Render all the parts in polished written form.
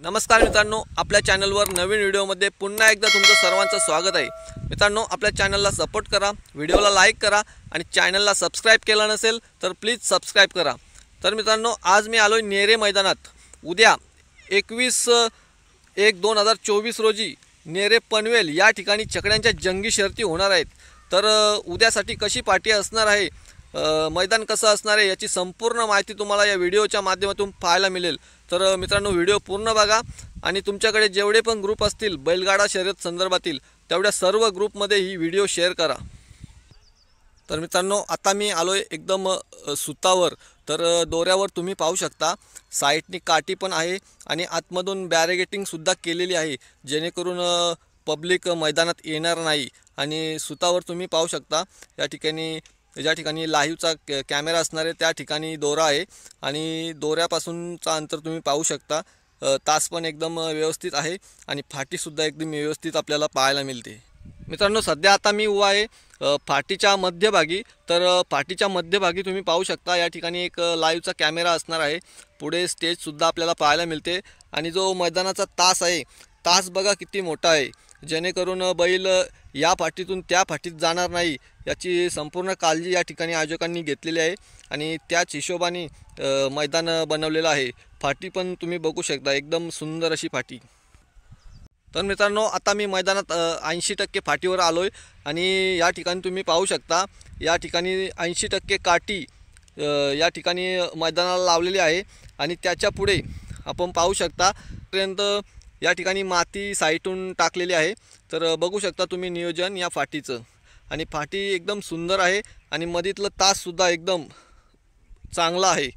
नमस्कार मित्रांनो, आपल्या चॅनलवर नवीन व्हिडिओमध्ये पुन्हा एकदा तुमचं सर्वांचं स्वागत आहे। मित्रांनो, आपल्या चॅनलला सपोर्ट करा, व्हिडिओला लाईक करा आणि चॅनलला सबस्क्राइब केलं नसेल तर प्लीज सबस्क्राइब करा। तर मित्रांनो, आज मी आलोय नेरे मैदानात। उद्या 21/1/2024 रोजी नेरे पनवेल या ठिकाणी छकड्यांच्या जंगी शर्ती होणार आहेत। तर उद्यासाठी कशी पार्टी असणार आहे, मैदान कसं असणार आहे याची संपूर्ण माहिती तुम्हाला या व्हिडिओच्या माध्यमातून पाहायला मिळेल। तर मित्रांनो, व्हिडिओ पूर्ण बघा आणि तुमच्याकडे जेवढे पण ग्रुप असतील बैलगाडा शर्यत संदर्भातील तेवढ्या सर्व ग्रुपमध्ये ही व्हिडिओ शेअर करा। तर मित्रांनो, आता मी आलोय एकदम सुतावर। तर दोऱ्यावर तुम्ही पाहू शकता साईडनी काठी पण आहे आणि आतमधून बॅरिगेटिंग सुद्धा केलेली आहे, जेणेकरून पब्लिक मैदानात येणार नाही। आणि सुतावर तुम्ही पाहू शकता ज्या ठिकाणी लाईव्हचा कॅमेरा असणार आहे त्या ठिकाणी दोरा आहे आणि दोऱ्यापासूनचा अंतर तुम्ही पाहू शकता। तास पण एकदम व्यवस्थित आहे आणि फाटीसुद्धा एकदम व्यवस्थित आपल्याला पाहायला मिळते। मित्रांनो, सध्या आता मी उभा आहे फाटीच्या मध्यभागी। तर फाटीच्या मध्यभागी तुम्ही पाहू शकता या ठिकाणी एक लाईव्हचा कॅमेरा असणार आहे। पुढे स्टेजसुद्धा आपल्याला पाहायला मिळते आणि जो मैदानाचा तास आहे, तास बघा किती मोठा आहे, जेणेकरून बैल या फाटीतून त्या फाटीत जाणार नाही याची संपूर्ण काळजी या ठिकाणी आयोजकांनी घेतलेली आहे आणि त्याच हिशोबाने मैदान बनवलेलं आहे। फाटी पण तुम्ही बघू शकता, एकदम सुंदर अशी फाटी। तर मित्रांनो, आता मी मैदानात 80% फाटीवर आलोय आणि या ठिकाणी तुम्ही पाहू शकता या ठिकाणी 80% काठी या ठिकाणी मैदानाला लावलेली आहे आणि त्याच्या पुढे आपण पाहू शकता पर्यंत या ठिकाणी माती साईटून टाकलेली आहे। तर बघू शकता तुम्ही नियोजन या फाटीचं, आणि फाटी एकदम सुंदर आहे आणि मधीतलं ताससुद्धा एकदम चांगला आहे।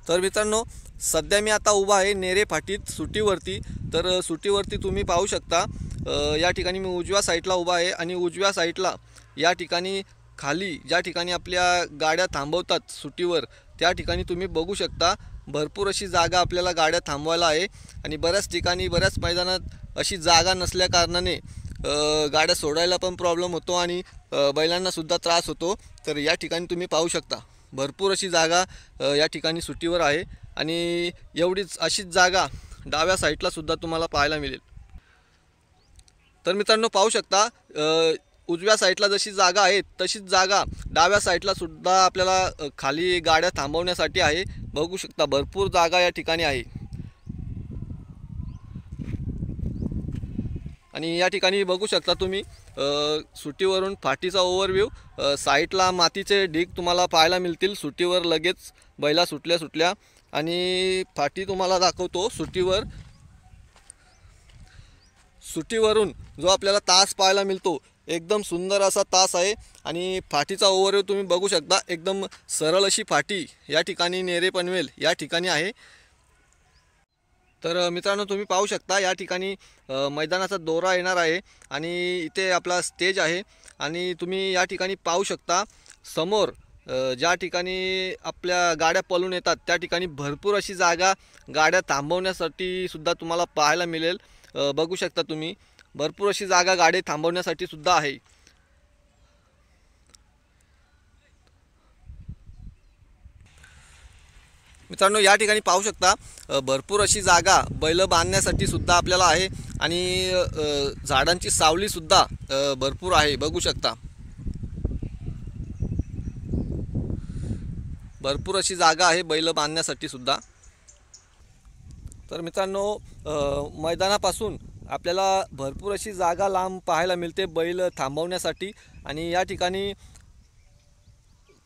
तर मित्रांनो, सध्या मी आता उभा आहे नेरे फाटीत सुटीवरती। तर सुटीवरती तुम्ही पाहू शकता या ठिकाणी मी उजव्या साईडला उभा आहे आणि उजव्या साईडला या ठिकाणी खाली ज्या ठिकाणी आपल्या गाड्या थांबवतात सुटीवर त्या ठिकाणी तुम्ही बघू शकता भरपूर अशी जागा आपल्याला गाड्या थांबवायला आहे आणि बऱ्याच ठिकाणी बऱ्याच मैदानात अशी जागा नसल्या कारणाने गाड्या सोडायला पण प्रॉब्लेम होतो आणि बैलांना सुद्धा त्रास होतो। तर या ठिकाणी तुम्ही पाहू शकता भरपूर अशी जागा या ठिकाणी सुटीवर आहे आणि अशीच जागा डाव्या साईडला सुद्धा तुम्हाला पाहायला मिळेल। तर मित्रांनो, पाहू शकता उजव्या साईडला जशी जागा आहे तशीच जागा डाव्या साईडला सुद्धा आपल्याला खाली गाड्या थांबवण्यासाठी आहे। बघू शकता भरपूर जागा या ठिकाणी आहे आणि या ठिकाणी बघू शकता तुम्ही सुटीवरून फाटीचा ओव्हरव्ह्यू। साईडला मातीचे ढीग तुम्हाला पाहायला मिळतील सुटीवर लगेच बैला सुटल्या आणि फाटी तुम्हाला दाखवतो सुटीवरून जो आपल्याला तास पाहायला मिळतो एकदम सुंदर असा तास आहे आणि फाटीचा ओव्हरव्ह्यू तुम्ही बघू शकता, एकदम सरळ अशी फाटी या ठिकाणी नेरे पनवेल या ठिकाणी आहे। तर मित्रांनो, तुम्ही पाहू शकता या ठिकाणी मैदानाचा दोरा येणार आहे आणि इथे आपला स्टेज आहे आणि तुम्ही या ठिकाणी पाहू शकता समोर ज्या ठिकाणी आपल्या गाड्या पळून येतात त्या ठिकाणी भरपूर अशी जागा गाड्या थांबवण्यासाठी सुद्धा तुम्हाला पाहायला मिळेल। बघू शकता तुम्ही भरपूर अशी जागा गाडी थांबवण्यासाठी सुद्धा आहे। मित्रांनो, या ठिकाणी पाहू शकता भरपूर अशी जागा बैल बांधण्यासाठी सुद्धा आपल्याला आहे आणि झाडांची सावली सुद्धा भरपूर आहे। बघू शकता भरपूर अशी जागा आहे बैल बांधण्यासाठी सुद्धा। तर मित्रांनो, मैदानापासून आपल्याला भरपूर अशी जागा लांब पाहायला मिळते बैल थांबवण्यासाठी आणि या ठिकाणी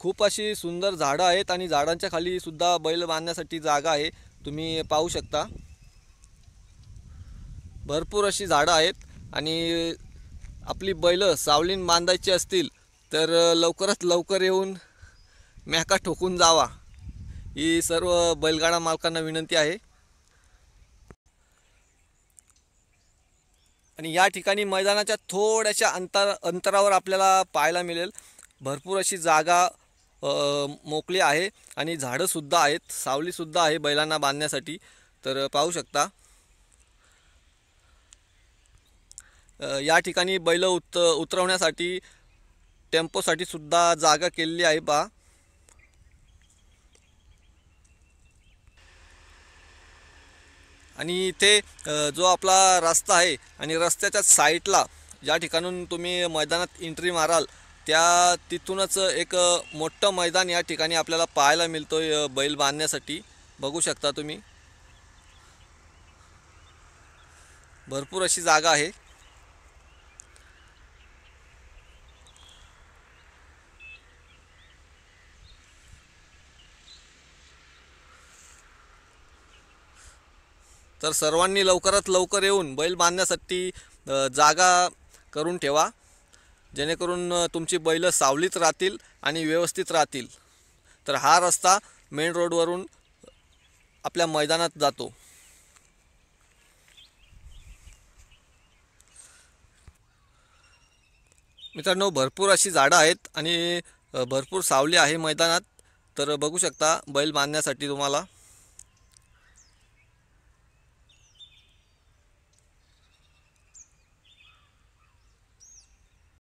खूप अशी सुंदर झाडं आहेत आणि झाडांच्या खाली सुद्धा बैल बांधण्यासाठी जागा आहे। तुम्ही पाहू शकता भरपूर अशी झाडं आहेत आणि आपली बैल सावलीन बांधायची असतील तर लवकरात लवकर येऊन मॅका ठोकून जावा, ही सर्व बैलगाडा मालकांना विनंती आहे। आणि या ठिकाणी मैदानाच्या थोड्याशा अंतरावर आपल्याला पाहायला मिळेल भरपूर अशी जागा मोकळी आहे आणि झाडंसुद्धा आहेत, सावलीसुद्धा आहे बैलांना बांधण्यासाठी। तर पाहू शकता या ठिकाणी बैल उतरवण्यासाठी टेम्पोसाठी सुद्धा जागा केलेली आहे पहा। आणि इथे जो आपला रस्ता आहे आणि रस्त्याच्या साईडला ज्या ठिकाणून तुम्ही मैदानात एंट्री माराल त्या तिथूनच एक मोठं मैदान या ठिकाणी आपल्याला पाहायला मिळतोय बैल बांधण्यासाठी. बघू शकता तुम्ही, भरपूर अशी जागा आहे. तर सर्वांनी लवकरात लवकर येऊन बैल बांधण्यासाठी जागा करून ठेवा, जेणेकरून तुमची बैल सावलीत राहतील आणि व्यवस्थित राहतील. तर हा रस्ता मेन रोडवरून आपल्या मैदानात जातो. मित्रांनो, भरपूर अशी झाडं आहेत आणि भरपूर सावली आहे मैदानात. तर बघू शकता बैल बांधण्यासाठी तुम्हाला